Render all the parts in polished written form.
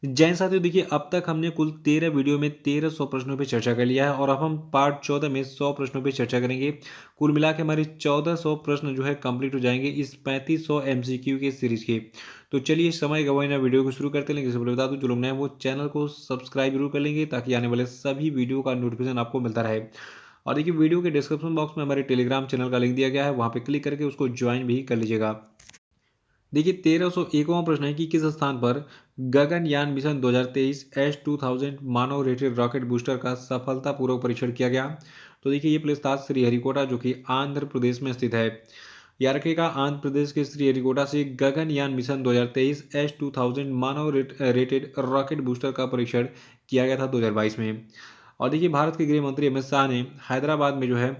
जैन साथियों देखिए, अब तक हमने कुल 13 वीडियो में 1300 प्रश्नों पे चर्चा कर लिया है और अब हम पार्ट 14 में 100 प्रश्नों पे चर्चा करेंगे। कुल मिला के हमारे 1400 प्रश्न जो है कंप्लीट हो जाएंगे इस 3500 एमसीक्यू के सीरीज के। तो चलिए समय गवाए ना, वीडियो को शुरू करते हैं। लेकिन इससे पहले बता दूं, जो लोग नए हैं वो चैनल को सब्सक्राइब जरूर कर लेंगे ताकि आने वाले सभी वीडियो का नोटिफिकेशन आपको मिलता रहे। और देखिए, वीडियो के डिस्क्रिप्शन बॉक्स में हमारे टेलीग्राम चैनल का लिंक दिया गया है, वहाँ पे क्लिक करके उसको ज्वाइन भी कर लीजिएगा। देखिए, 1301वां प्रश्न है कि किस स्थान पर गगनयान मिशन 2023 S2000 मानव रेटेड रॉकेट बूस्टर का सफलतापूर्वक परीक्षण किया गया। तो देखिए, ये प्लेस था श्रीहरिकोटा, जो कि आंध्र प्रदेश में स्थित है। याद रखिएगा, आंध्र प्रदेश के श्रीहरिकोटा से गगनयान मिशन 2023 S2000 मानव रेटेड रॉकेट बूस्टर का परीक्षण किया गया था 2022 में। और देखिए, भारत के गृह मंत्री अमित शाह ने हैदराबाद में जो है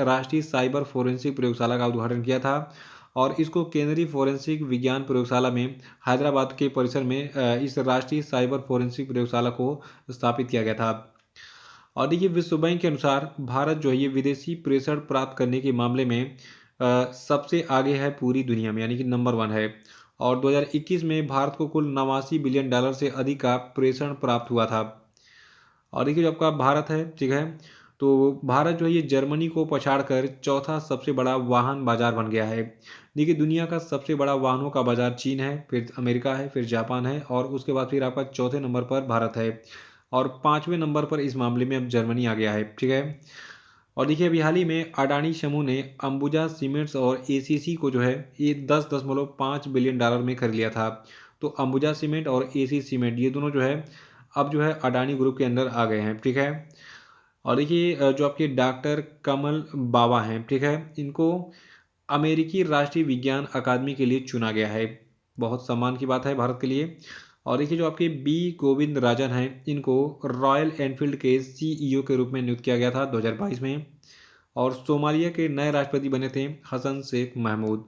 राष्ट्रीय साइबर फोरेंसिक प्रयोगशाला का उद्घाटन किया था। और इसको केंद्रीय फोरेंसिक विज्ञान प्रयोगशाला में हैदराबाद के परिसर में इस राष्ट्रीय साइबर फोरेंसिक प्रयोगशाला को स्थापित किया गया था। और देखिए, विश्व बैंक के अनुसार भारत जो है ये विदेशी प्रेषण प्राप्त करने के मामले में सबसे आगे है पूरी दुनिया में, यानी कि नंबर 1 है। और 2021 में भारत को कुल 89 बिलियन डॉलर से अधिक का प्रेषण प्राप्त हुआ था। और देखिए, जो आपका भारत है, ठीक है, तो भारत जो है ये जर्मनी को पछाड़कर चौथा सबसे बड़ा वाहन बाजार बन गया है। देखिए, दुनिया का सबसे बड़ा वाहनों का बाजार चीन है, फिर अमेरिका है, फिर जापान है और उसके बाद फिर आपका चौथे नंबर पर भारत है। और पाँचवें नंबर पर इस मामले में अब जर्मनी आ गया है, ठीक है। और देखिए, अभी हाल ही में अडानी समूह ने अंबुजा सीमेंट्स और एसीसी को जो है ये 10.5 बिलियन डॉलर में खरीद लिया था। तो अंबुजा सीमेंट और एसी सीमेंट ये दोनों जो है अब जो है अडानी ग्रुप के अंदर आ गए हैं, ठीक है। और देखिए, जो आपके डॉक्टर कमल बाबा हैं, ठीक है, इनको अमेरिकी राष्ट्रीय विज्ञान अकादमी के लिए चुना गया है। बहुत सम्मान की बात है भारत के लिए। और देखिए, जो आपके बी गोविंद राजन हैं, इनको रॉयल एनफील्ड के सीईओ के रूप में नियुक्त किया गया था 2022 में। और सोमालिया के नए राष्ट्रपति बने थे हसन शेख महमूद।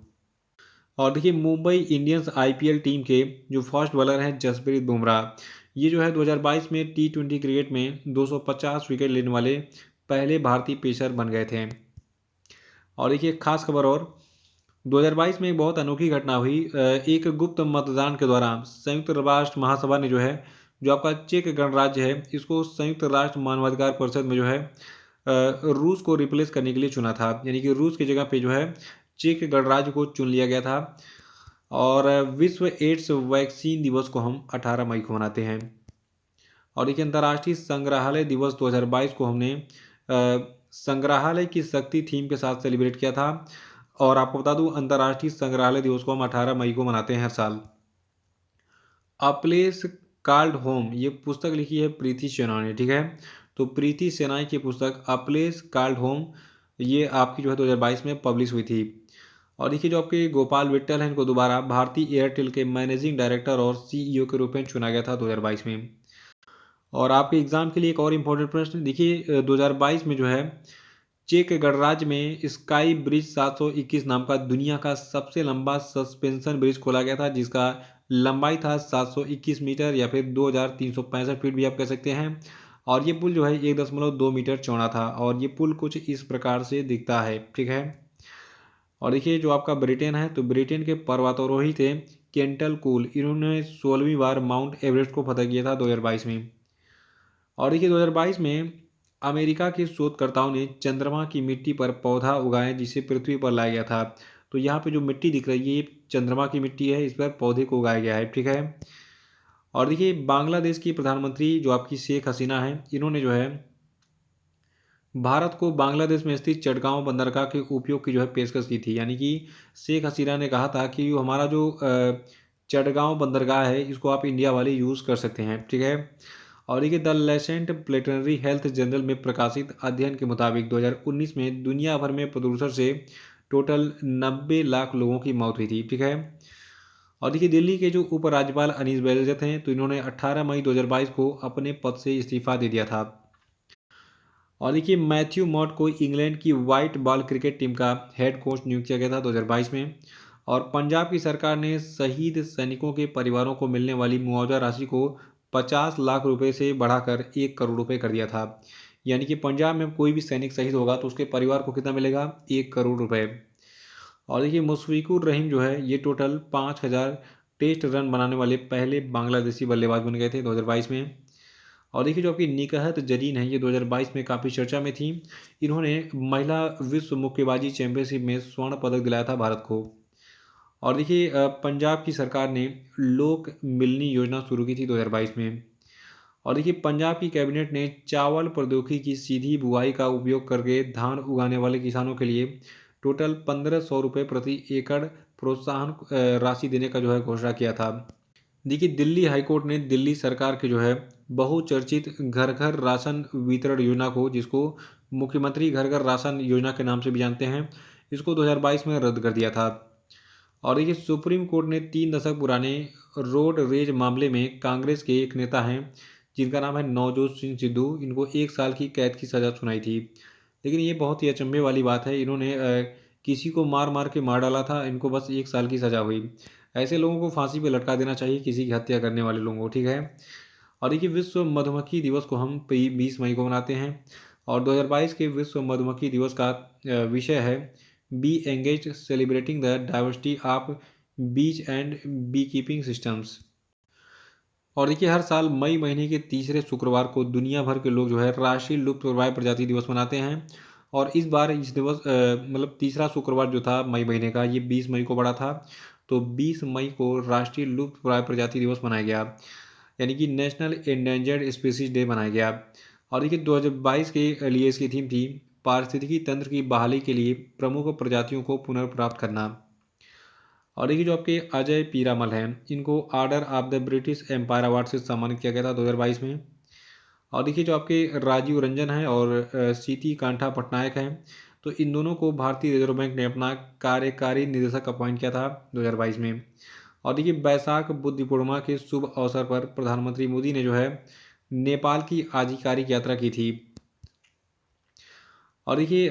और देखिए, मुंबई इंडियंस आईपीएल टीम के जो फर्स्ट बॉलर हैं जसप्रीत बुमराह, ये जो है 2022 में T20 क्रिकेट में 250 विकेट लेने वाले पहले भारतीय पेसर बन गए थे। और देखिए, खास खबर और 2022 में एक बहुत अनोखी घटना हुई। एक गुप्त मतदान के दौरान संयुक्त राष्ट्र महासभा ने जो है जो आपका चेक गणराज्य है इसको संयुक्त राष्ट्र मानवाधिकार परिषद में जो है रूस को रिप्लेस करने के लिए चुना था, यानी कि रूस की जगह पे जो है चेक गणराज्य को चुन लिया गया था। और विश्व एड्स वैक्सीन दिवस को हम 18 मई को मनाते हैं। और देखिए, अंतर्राष्ट्रीय संग्रहालय दिवस 2022 को हमने संग्रहालय की शक्ति थीम के साथ सेलिब्रेट किया था। और आपको बता दूं, अंतर्राष्ट्रीय संग्रहालय दिवस को हम 18 मई को मनाते हैं हर साल। अ प्लेस कॉल्ड होम, ये पुस्तक लिखी है प्रीति सेना ने, ठीक है। तो प्रीति सेनाई की पुस्तक अ प्लेस कॉल्ड होम ये आपकी जो है 2022 में पब्लिश हुई थी। और देखिए, जो आपके गोपाल विट्टल हैं, इनको दोबारा भारतीय एयरटेल के मैनेजिंग डायरेक्टर और सीईओ के रूप में चुना गया था 2022 में। और आपके एग्जाम के लिए एक और इम्पोर्टेंट प्रश्न देखिए, 2022 में जो है चेक गणराज्य में स्काई ब्रिज 721 नाम का दुनिया का सबसे लंबा सस्पेंशन ब्रिज खोला गया था, जिसका लंबाई था 721 मीटर या फिर 2365 फीट भी आप कह सकते हैं। और ये पुल जो है 1.2 मीटर चौड़ा था और ये पुल कुछ इस प्रकार से दिखता है, ठीक है। और देखिए, जो आपका ब्रिटेन है, तो ब्रिटेन के पर्वतारोही थे केंटल कूल, इन्होंने 16वीं बार माउंट एवरेस्ट को फतह किया था 2022 में। और देखिए, 2022 में अमेरिका के शोधकर्ताओं ने चंद्रमा की मिट्टी पर पौधा उगाया जिसे पृथ्वी पर लाया गया था। तो यहाँ पे जो मिट्टी दिख रही है ये चंद्रमा की मिट्टी है, इस पर पौधे को उगाया गया है, ठीक है। और देखिए, बांग्लादेश की प्रधानमंत्री जो आपकी शेख हसीना है, इन्होंने जो है भारत को बांग्लादेश में स्थित चटगांव बंदरगाह के उपयोग की जो है पेशकश की थी, यानी कि शेख हसीना ने कहा था कि हमारा जो चटगांव बंदरगाह है इसको आप इंडिया वाले यूज़ कर सकते हैं, ठीक है। और देखिए, द लेसेंट प्लेटनरी हेल्थ जर्नल में प्रकाशित अध्ययन के मुताबिक 2019 में दुनिया भर में प्रदूषण से टोटल 90 लाख लोगों की मौत हुई थी, ठीक है। और देखिए, दिल्ली के जो उपराज्यपाल अनीस बैजत हैं, तो इन्होंने 18 मई 2022 को अपने पद से इस्तीफा दे दिया था। और देखिए, मैथ्यू मॉड को इंग्लैंड की वाइट बॉल क्रिकेट टीम का हेड कोच नियुक्त किया गया था 2022 में। और पंजाब की सरकार ने शहीद सैनिकों के परिवारों को मिलने वाली मुआवजा राशि को 50 लाख रुपए से बढ़ाकर 1 करोड़ रुपए कर दिया था। यानी कि पंजाब में कोई भी सैनिक शहीद होगा तो उसके परिवार को कितना मिलेगा, 1 करोड़ रुपए। और देखिए, मुशफिकुर रहीम जो है ये टोटल 5000 टेस्ट रन बनाने वाले पहले बांग्लादेशी बल्लेबाज बन गए थे 2022 में। और देखिए जो आपकी निकहत जरीन है, ये 2022 में काफ़ी चर्चा में थी। इन्होंने महिला विश्व मुक्केबाजी चैंपियनशिप में स्वर्ण पदक दिलाया था भारत को। और देखिए पंजाब की सरकार ने लोक मिलनी योजना शुरू की थी 2022 में। और देखिए पंजाब की कैबिनेट ने चावल प्रौद्योगिकी की सीधी बुआई का उपयोग करके धान उगाने वाले किसानों के लिए टोटल 1500 रुपये प्रति एकड़ प्रोत्साहन राशि देने का जो है घोषणा किया था। देखिए दिल्ली हाईकोर्ट ने दिल्ली सरकार के जो है बहुचर्चित घर घर राशन वितरण योजना को, जिसको मुख्यमंत्री घर घर राशन योजना के नाम से भी जानते हैं, इसको 2022 में रद्द कर दिया था। और देखिए सुप्रीम कोर्ट ने 3 दशक पुराने रोड रेज मामले में कांग्रेस के एक नेता हैं जिनका नाम है नवजोत सिंह सिद्धू, इनको 1 साल की कैद की सज़ा सुनाई थी। लेकिन ये बहुत ही अचंभे वाली बात है, इन्होंने किसी को मार मार के मार डाला था, इनको बस 1 साल की सज़ा हुई। ऐसे लोगों को फांसी पे लटका देना चाहिए, किसी की हत्या करने वाले लोगों को, ठीक है। और देखिए विश्व मधुमक्खी दिवस को हम 20 मई को मनाते हैं। और 2022 के विश्व मधुमक्खी दिवस का विषय है B engage celebrating the diversity of बीज एंड बी कीपिंग सिस्टम्स। और देखिए हर साल मई महीने के तीसरे शुक्रवार को दुनिया भर के लोग जो है राष्ट्रीय लुप्तप्राय प्रजाति दिवस मनाते हैं। और इस बार इस दिवस मतलब तीसरा शुक्रवार जो था मई महीने का, ये 20 मई को पड़ा था। तो 20 मई को राष्ट्रीय लुप्तप्राय प्रजाति दिवस मनाया गया, यानी कि नेशनल एंडेंजर्ड स्पीसीज डे मनाया गया। और देखिए 2022 के लिए इसकी थीम थी पारिस्थितिकी तंत्र की बहाली के लिए प्रमुख प्रजातियों को पुनर्प्राप्त करना। और देखिए जो आपके अजय पीरामल हैं, इनको order of the British Empire award से सम्मानित किया गया था 2022 में। और देखिए जो आपके राजीव रंजन हैं और सीती कांठा पटनायक हैं, तो इन दोनों को भारतीय रिजर्व बैंक ने अपना कार्यकारी निदेशक अपॉइंट किया था 2022 में। और देखिए बैसाख बुद्ध पूर्णिमा के शुभ अवसर पर प्रधानमंत्री मोदी ने जो है नेपाल की आधिकारिक यात्रा की थी। और देखिए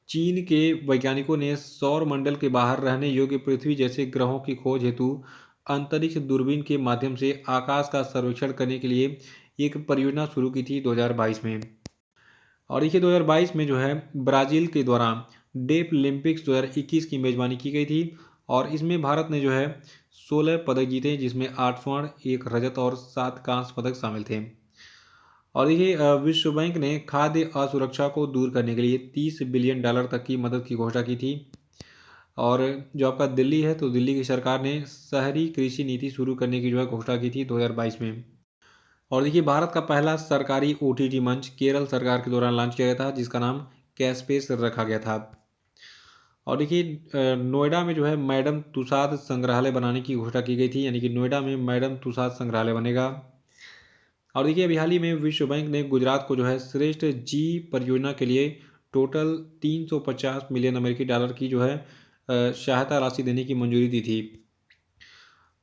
चीन के वैज्ञानिकों ने सौर मंडल के बाहर रहने योग्य पृथ्वी जैसे ग्रहों की खोज हेतु अंतरिक्ष दूरबीन के माध्यम से आकाश का सर्वेक्षण करने के लिए एक परियोजना शुरू की थी 2022 में। और देखिए 2022 में जो है ब्राज़ील के द्वारा डेफ ओलंपिक्स 2021 की मेज़बानी की गई थी। और इसमें भारत ने जो है 16 पदक जीते, जिसमें 8 स्वर्ण, 1 रजत और 7 कांस्य पदक शामिल थे। और देखिए विश्व बैंक ने खाद्य असुरक्षा को दूर करने के लिए $30 बिलियन तक की मदद की घोषणा की थी। और जो आपका दिल्ली है, तो दिल्ली की सरकार ने शहरी कृषि नीति शुरू करने की जो है घोषणा की थी 2022 में। और देखिए भारत का पहला सरकारी ओटीटी मंच केरल सरकार के दौरान लॉन्च किया गया था, जिसका नाम कैस्पेस रखा गया था। और देखिए नोएडा में जो है मैडम तुसाद संग्रहालय बनाने की घोषणा की गई थी, यानी कि नोएडा में मैडम तुसाद संग्रहालय बनेगा। और देखिए अभी हाल ही में विश्व बैंक ने गुजरात को जो है श्रेष्ठ जी परियोजना के लिए टोटल $350 मिलियन की जो है सहायता राशि देने की मंजूरी दी थी।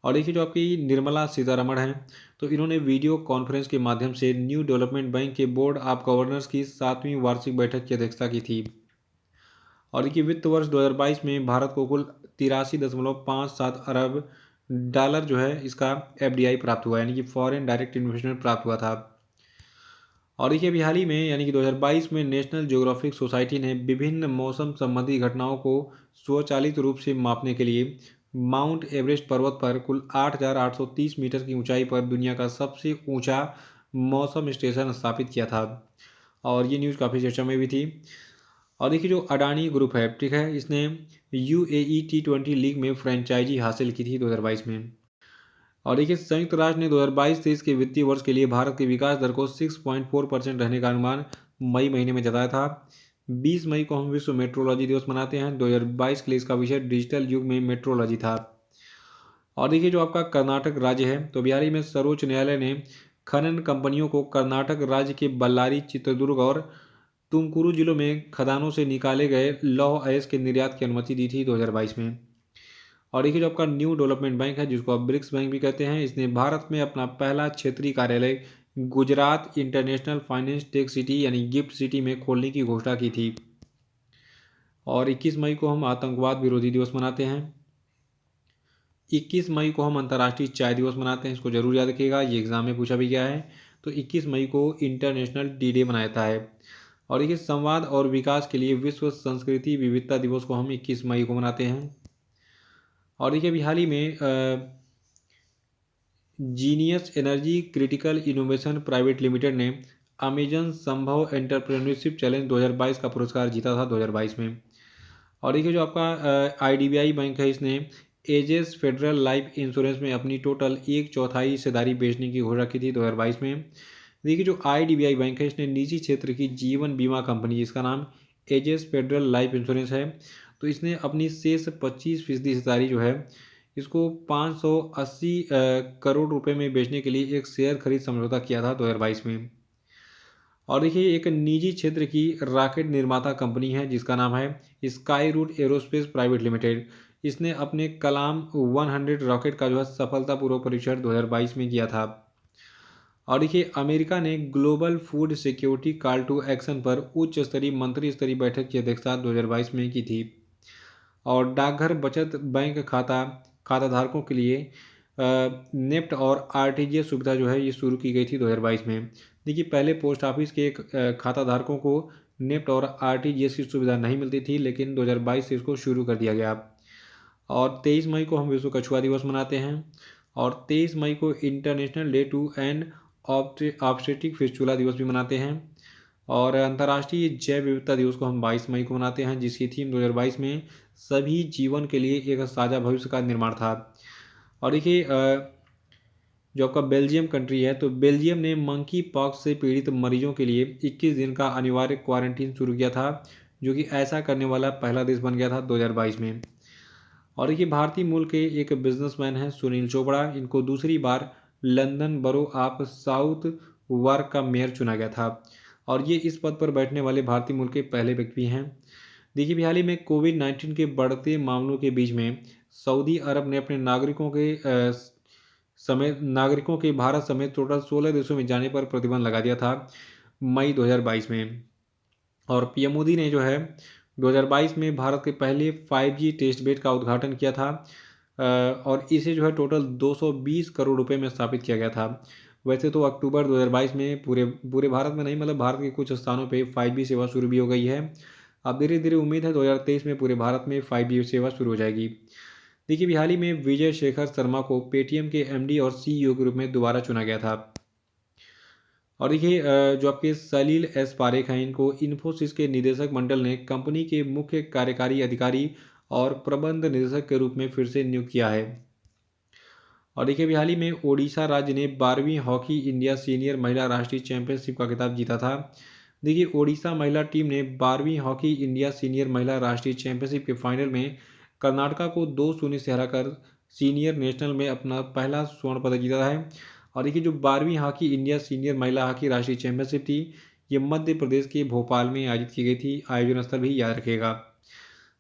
और देखिए जो आपकी निर्मला सीतारमण हैं, तो इन्होंने वीडियो कॉन्फ्रेंस के माध्यम से न्यू डेवलपमेंट बैंक के बोर्ड ऑफ गवर्नर्स की 7वीं वार्षिक बैठक की अध्यक्षता की थी। और देखिए वित्त वर्ष 2022 में भारत को कुल 83.57 अरब डॉलर जो है इसका एफडीआई प्राप्त हुआ, यानी कि फॉरेन डायरेक्ट इन्वेस्टमेंट प्राप्त हुआ था। और देखिए अभी हाल ही में यानी कि 2022 में नेशनल ज्योग्राफिक सोसाइटी ने विभिन्न मौसम संबंधी घटनाओं को स्वचालित रूप से मापने के लिए माउंट एवरेस्ट पर्वत पर कुल 8,830 मीटर की ऊंचाई पर दुनिया का सबसे ऊंचा मौसम स्टेशन स्थापित किया था। और ये न्यूज़ काफ़ी चर्चा में भी थी। और देखिए जो अडानी ग्रुप है, ठीक है, इसने यूएई T20 लीग में फ्रेंचाइजी हासिल की थी 2022 में। और देखिए संयुक्त राष्ट्र ने 2022-23 के वित्तीय वर्ष के लिए भारत की विकास दर को 6.4% रहने का अनुमान मई महीने में जताया था। 20 मई को हम विश्व मेट्रोलॉजी दिवस मनाते हैं। 2022 के लिए इसका विषय डिजिटल युग में मेट्रोलॉजी था। और देखिए जो आपका कर्नाटक राज्य है, तो बिहारी में सर्वोच्च न्यायालय ने खनन कंपनियों को कर्नाटक राज्य के बल्लारी, चित्रदुर्ग और तुमकुरू जिलों में खदानों से निकाले गए लौह अयस्क के निर्यात की अनुमति दी थी 2022 में। और देखिए जो आपका न्यू डेवलपमेंट बैंक है, जिसको आप ब्रिक्स बैंक भी कहते हैं, इसने भारत में अपना पहला क्षेत्रीय कार्यालय Gujarat international finance tech city यानी गिफ्ट सिटी में खोलने की घोषणा की थी। और 21 मई को हम आतंकवाद विरोधी दिवस मनाते हैं। 21 मई को हम अंतर्राष्ट्रीय चाय दिवस मनाते हैं, इसको जरूर याद रखिएगा, ये एग्जाम में पूछा भी गया है। तो 21 मई को इंटरनेशनल डी डे मनाया जाता है। और देखिए संवाद और विकास के लिए विश्व संस्कृति विविधता दिवस को हम 21 मई को मनाते हैं। और देखिए अभी हाल ही में genius energy critical innovation private limited ने अमेजन संभव एंटरप्रेन्योरशिप चैलेंज 2022 का पुरस्कार जीता था 2022 में। और देखिए जो आपका आईडीबीआई बैंक है, इसने एजेस फेडरल लाइफ इंश्योरेंस में अपनी टोटल 1/4 हिस्सेदारी बेचने की घोषणा की थी 2022 में। देखिए जो आईडीबीआई बैंक है, इसने निजी क्षेत्र की जीवन बीमा कंपनी जिसका नाम एजेस फेडरल लाइफ इंश्योरेंस है, तो इसने अपनी शेष 25% हिस्सेदारी जो है इसको 580 करोड़ रुपए में बेचने के लिए एक शेयर खरीद समझौता किया था 2022 में। और देखिए एक निजी क्षेत्र की रॉकेट निर्माता कंपनी है जिसका नाम है Skyroot Aerospace Private Limited. इसने अपने कलाम 100 रॉकेट का जो है सफलतापूर्वक परीक्षण 2022 में किया था। और देखिए अमेरिका ने global food security call to action पर उच्च स्तरीय मंत्री स्तरीय बैठक की अध्यक्षता 2022 में की थी। और डाकघर बचत बैंक खाताधारकों के लिए नेफ्ट और आरटीजीएस सुविधा जो है ये शुरू की गई थी 2022 में। देखिए पहले पोस्ट ऑफिस के खाताधारकों को नेफ्ट और आरटीजीएस की सुविधा नहीं मिलती थी, लेकिन 2022 से इसको शुरू कर दिया गया। और 23 मई को हम विश्व कछुआ दिवस मनाते हैं, और 23 मई को international day to end obstetric fistula दिवस भी मनाते हैं। और अंतर्राष्ट्रीय जैव विविधता दिवस को हम 22 मई को मनाते हैं, जिसकी थीम 2022 में सभी जीवन के लिए एक साझा भविष्य का निर्माण था। और देखिए जो आपका बेल्जियम कंट्री है, तो बेल्जियम ने मंकी पॉक्स से पीड़ित मरीजों के लिए 21 दिन का अनिवार्य क्वारंटीन शुरू किया था, जो कि ऐसा करने वाला पहला देश बन गया था 2022 में। और देखिए भारतीय मूल के एक बिजनेसमैन हैं सुनील चोपड़ा, इनको दूसरी बार लंदन बरो ऑफ साउथ वार्क का मेयर चुना गया था, और ये इस पद पर बैठने वाले भारतीय मूल के पहले व्यक्ति हैं। देखिए हाल ही में कोविड-19 के बढ़ते मामलों के बीच में सऊदी अरब ने अपने नागरिकों के भारत समेत टोटल 16 देशों में जाने पर प्रतिबंध लगा दिया था मई 2022 में। और पीएम मोदी ने जो है 2022 में भारत के पहले 5G टेस्ट बेड का उद्घाटन किया था, और इसे जो है टोटल 220 करोड़ रुपए में स्थापित किया गया था। वैसे तो अक्टूबर 2022 में पूरे पूरे भारत में नहीं, मतलब भारत के कुछ स्थानों पे 5G सेवा शुरू भी हो गई है। अब धीरे धीरे उम्मीद है 2023 में पूरे भारत में 5G सेवा शुरू हो जाएगी। देखिए हाल ही में विजय शेखर शर्मा को पेटीएम के एमडी और सीईओ के रूप में दोबारा चुना गया था। और देखिए जो आपके सलील एस पारेख हैं, इनको इन्फोसिस के निदेशक मंडल ने कंपनी के मुख्य कार्यकारी अधिकारी और प्रबंध निदेशक के रूप में फिर से नियुक्त किया है। और देखिए हाल ही में ओडिशा राज्य ने 12वीं हॉकी इंडिया सीनियर महिला राष्ट्रीय चैंपियनशिप का खिताब जीता था। देखिए ओडिशा महिला टीम ने 12वीं हॉकी इंडिया सीनियर महिला राष्ट्रीय चैंपियनशिप के फाइनल में कर्नाटका को 2-0 से हराकर सीनियर नेशनल में अपना पहला स्वर्ण पदक जीता है। और देखिए जो 12वीं हॉकी इंडिया सीनियर महिला हॉकी राष्ट्रीय चैंपियनशिप थी, ये मध्य प्रदेश के भोपाल में आयोजित की गई थी। आयोजन स्थल भी याद रखिएगा।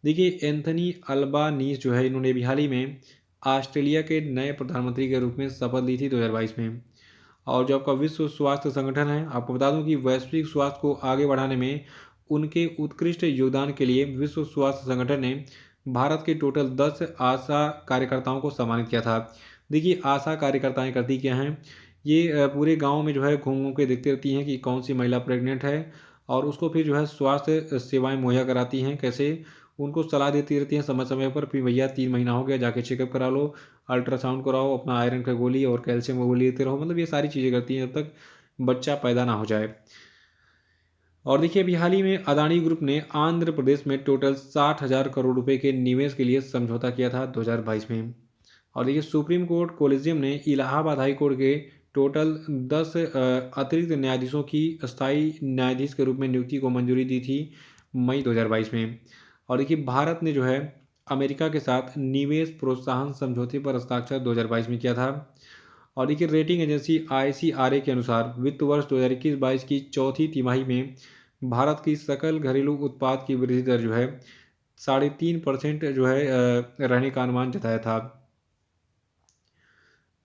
देखिए एंथनी अल्बानीज जो है, इन्होंने भी हाल ही में ऑस्ट्रेलिया के नए प्रधानमंत्री के रूप में शपथ ली थी 2022 में। और जो आपका विश्व स्वास्थ्य संगठन है, आपको बता दूं कि वैश्विक स्वास्थ्य को आगे बढ़ाने में उनके उत्कृष्ट योगदान के लिए विश्व स्वास्थ्य संगठन ने भारत के टोटल 10 आशा कार्यकर्ताओं को सम्मानित किया था। देखिए आशा कार्यकर्ताएं करती क्या हैं, ये पूरे गांव में जो है घूम घूम के देखती रहती हैं कि कौन सी महिला प्रेग्नेंट है, और उसको फिर जो है स्वास्थ्य सेवाएं मुहैया कराती हैं। कैसे, उनको सलाह देती रहती हैं समय समय पर, फिर भैया 3 महीना हो गया, जाके चेकअप करा लो, अल्ट्रासाउंड कराओ, अपना आयरन का गोली और कैल्शियम का गोली लेते रहो, मतलब ये सारी चीज़ें करती हैं जब तक बच्चा पैदा ना हो जाए। और देखिए अभी हाल ही में अदानी ग्रुप ने आंध्र प्रदेश में टोटल 60,000 करोड़ रुपए के निवेश के लिए समझौता किया था 2022 में। और देखिए सुप्रीम कोर्ट कोलिजियम ने इलाहाबाद हाई कोर्ट के टोटल 10 अतिरिक्त न्यायाधीशों की अस्थायी न्यायाधीश के रूप में नियुक्ति को मंजूरी दी थी मई 2022 में। और देखिए भारत ने जो है अमेरिका के साथ निवेश प्रोत्साहन समझौते पर हस्ताक्षर 2022 में किया था। और देखिए रेटिंग एजेंसी ICRA के अनुसार वित्त वर्ष 2021-22 की चौथी तिमाही में भारत की सकल घरेलू उत्पाद की वृद्धि दर जो है 3.5% जो है रहने का अनुमान जताया था।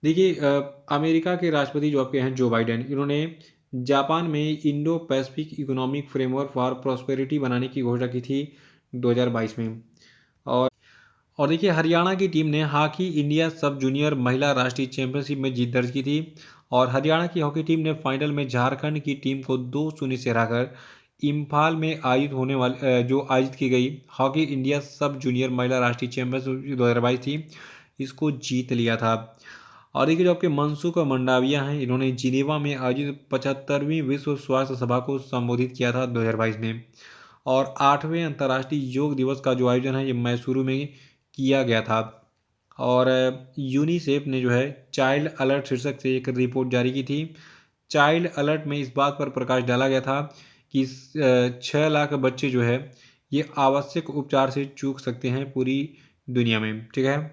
देखिए अमेरिका के राष्ट्रपति जो आपके हैं जो बाइडेन, इन्होंने जापान में Indo Pacific economic framework for prosperity बनाने की घोषणा की थी 2022 में। और देखिए हरियाणा की टीम ने हॉकी इंडिया सब जूनियर महिला राष्ट्रीय चैंपियनशिप में जीत दर्ज की थी, और हरियाणा की हॉकी टीम ने फाइनल में झारखंड की टीम को 2-0 से हराकर इम्फाल में आयोजित की गई हॉकी इंडिया सब जूनियर महिला राष्ट्रीय चैंपियनशिप 2022 थी, इसको जीत लिया था। और देखिए जो आपके मनसुख मंडाविया हैं, इन्होंने जिनेवा में आयोजित 75वीं विश्व स्वास्थ्य सभा को संबोधित किया था 2022 में। और 8वें अंतर्राष्ट्रीय योग दिवस का जो आयोजन है ये मैसूरू में किया गया था। और यूनिसेफ ने जो है चाइल्ड अलर्ट शीर्षक से एक रिपोर्ट जारी की थी। चाइल्ड अलर्ट में इस बात पर प्रकाश डाला गया था कि 6 लाख बच्चे जो है ये आवश्यक उपचार से चूक सकते हैं पूरी दुनिया में, ठीक है।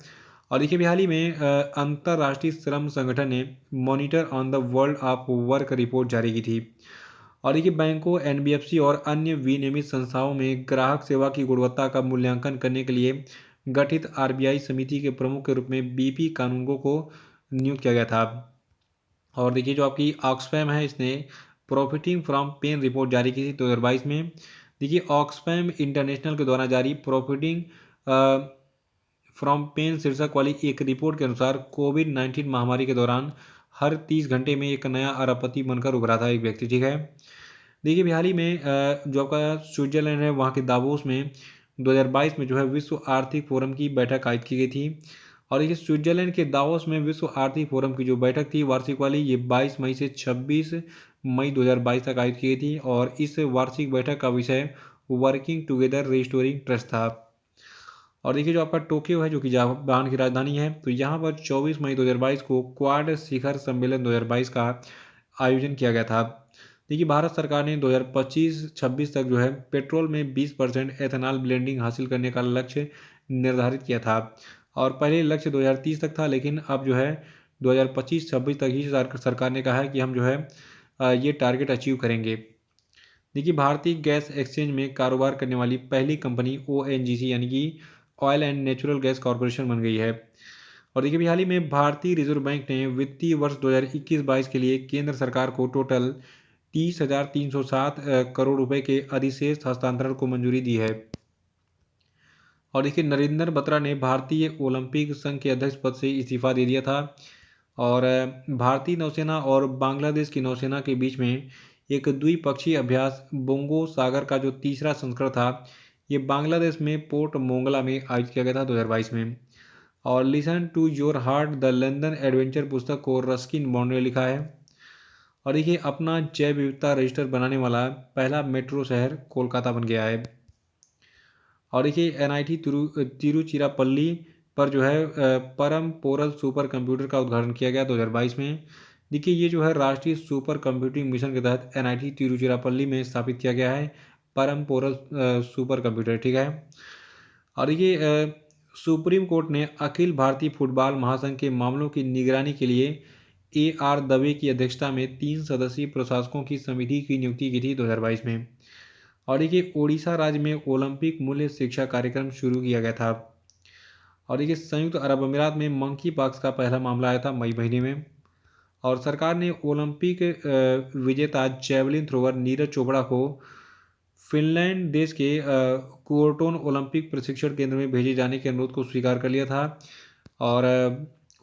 और देखिए अभी हाल ही में अंतर्राष्ट्रीय श्रम संगठन ने monitor on the world of work report जारी की थी। और देखिए बैंकों, एनबीएफसी और अन्य विनियमित संस्थाओं में ग्राहक सेवा की गुणवत्ता का मूल्यांकन करने के लिए गठित आरबीआई समिति के प्रमुख के रूप में बीपी कानूनगो को नियुक्त किया गया था। और देखिए जो आपकी ऑक्सफैम है, इसने प्रॉफिटिंग फ्रॉम पेन रिपोर्ट जारी की थी 2022 में। देखिए ऑक्सफैम इंटरनेशनल के द्वारा जारी प्रॉफिटिंग फ्रॉम पेन शीर्षक वाली एक रिपोर्ट के अनुसार कोविड-19 महामारी के दौरान हर 30 घंटे में एक नया अरबपति बनकर उभरा था एक व्यक्ति, ठीक है। देखिए अभी हाल ही में जो आपका स्विट्जरलैंड है, वहाँ के दावोस में 2022 में जो है विश्व आर्थिक फोरम की बैठक आयोजित की गई थी। और देखिए स्विट्जरलैंड के दावोस में विश्व आर्थिक फोरम की जो बैठक थी वार्षिक वाली, ये 22 मई से 26 मई 2022 तक आयोजित की गई थी। और इस वार्षिक बैठक का विषय वर्किंग टुगेदर रिस्टोरिंग ट्रस्ट था। और देखिए जो आपका टोक्यो है, जो कि जापान की राजधानी है, तो यहाँ पर 24 मई 2022 को क्वाड शिखर सम्मेलन 2022 का आयोजन किया गया था। देखिए भारत सरकार ने 2025-26 तक जो है पेट्रोल में 20% एथेनॉल ब्लेंडिंग हासिल करने का लक्ष्य निर्धारित किया था। और पहले लक्ष्य 2030 तक था, लेकिन अब जो है 2025-26 तक ही सरकार ने कहा है कि हम जो है ये टारगेट अचीव करेंगे। देखिए भारतीय गैस एक्सचेंज में कारोबार करने वाली पहली कंपनी ओएनजीसी यानी कि oil and natural gas corporation बन गई है। और देखिए हाल ही में भारतीय रिजर्व बैंक ने वित्तीय वर्ष 2021-22 के लिए केंद्र सरकार को टोटल 30,307 करोड़ रुपए के अधिशेष हस्तांतरण को मंजूरी दी है। और देखिए नरेंद्र बत्रा ने भारतीय ओलंपिक संघ के अध्यक्ष पद से इस्तीफा दे दिया था। और भारतीय नौसेना और बांग्लादेश की नौसेना के बीच में एक द्विपक्षीय अभ्यास बोंगो सागर का जो तीसरा संस्करण था, ये बांग्लादेश में पोर्ट मोंगला में आयोजित किया गया था 2022 में। और listen to your heart the London adventure पुस्तक को रस्किन बॉन्ड ने लिखा है। और देखिए अपना जैव विविधता रजिस्टर बनाने वाला पहला मेट्रो शहर कोलकाता बन गया है। और देखिए एनआईटी तिरुचिरापल्ली पर जो है परम पोरल सुपर कंप्यूटर का उद्घाटन किया गया 2022 में। देखिए ये जो है राष्ट्रीय सुपर कंप्यूटिंग मिशन के तहत एनआईटी तिरुचिरापल्ली में स्थापित किया गया है परम पोरल सुपर कंप्यूटर, ठीक है। और देखिए सुप्रीम कोर्ट ने अखिल भारतीय फुटबॉल महासंघ के मामलों की निगरानी के लिए AR दवे की अध्यक्षता में 3 सदस्यीय प्रशासकों की समिति की नियुक्ति की थी 2022 में। और देखिए ओडिशा राज्य में ओलंपिक मूल्य शिक्षा कार्यक्रम शुरू किया गया था। और देखिए संयुक्त अरब अमीरात में मंकी पॉक्स का पहला मामला आया था मई महीने में। और सरकार ने ओलंपिक विजेता जैवलिन थ्रोवर नीरज चोपड़ा को फिनलैंड देश के कुओर्टोन ओलंपिक प्रशिक्षण केंद्र में भेजे जाने के अनुरोध को स्वीकार कर लिया था। और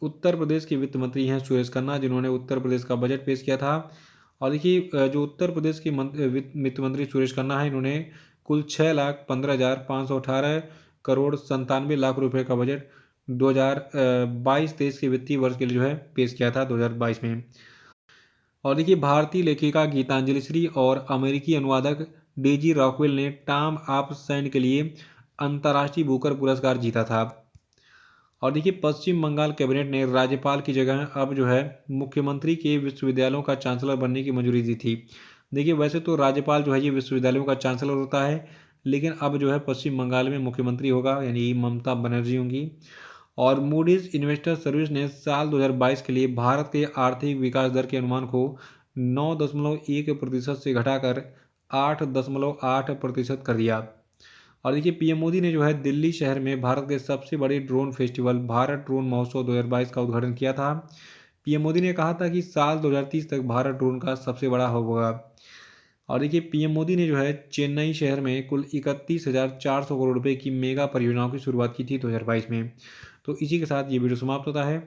उत्तर प्रदेश के वित्त मंत्री हैं सुरेश खन्ना, जिन्होंने उत्तर प्रदेश का बजट पेश किया था। और देखिए जो उत्तर प्रदेश के वित्त मंत्री सुरेश खन्ना है, इन्होंने कुल 6,15,518 करोड़ 97 लाख रुपए का बजट 2022-23 के वित्तीय वर्ष के लिए जो है पेश किया था 2022 में। और देखिए भारतीय लेखिका गीतांजलि श्री और अमेरिकी अनुवादक डेजी रॉकवेल ने टॉम ऑफ सैंड के लिए अंतर्राष्ट्रीय बुकर पुरस्कार जीता था। और देखिए पश्चिम बंगाल कैबिनेट ने राज्यपाल की जगह अब जो है मुख्यमंत्री के विश्वविद्यालयों का चांसलर बनने की मंजूरी दी थी। देखिए वैसे तो राज्यपाल जो है ये विश्वविद्यालयों का चांसलर होता है, लेकिन अब जो है पश्चिम बंगाल में मुख्यमंत्री होगा, यानी ममता बनर्जी होंगी। और मूडीज इन्वेस्टर सर्विस ने साल 2022 के लिए भारत के आर्थिक विकास दर के अनुमान को 9.1% से घटाकर 8.8% कर दिया। और देखिए पीएम मोदी ने जो है दिल्ली शहर में भारत के सबसे बड़े ड्रोन फेस्टिवल भारत ड्रोन महोत्सव 2022 का उद्घाटन किया था। पीएम मोदी ने कहा था कि साल 2030 तक भारत ड्रोन का सबसे बड़ा हब होगा। और देखिए पीएम मोदी ने जो है चेन्नई शहर में कुल 31,400 करोड़ रुपए की मेगा परियोजनाओं की शुरुआत की थी 2022 में। तो इसी के साथ ये वीडियो समाप्त होता है।